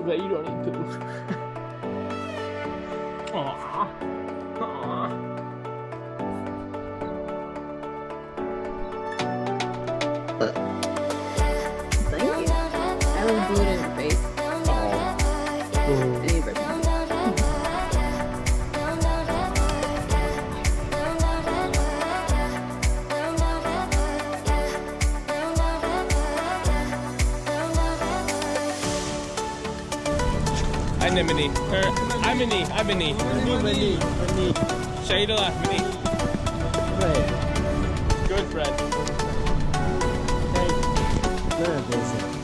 but you don't eat poo. Aww. Aww. Thank you. I would glue it in your face. Oh. And you rip it. Anemone. Imini. Mani. Shadala. Mini. Right. Good, Fred. Hey, there it is.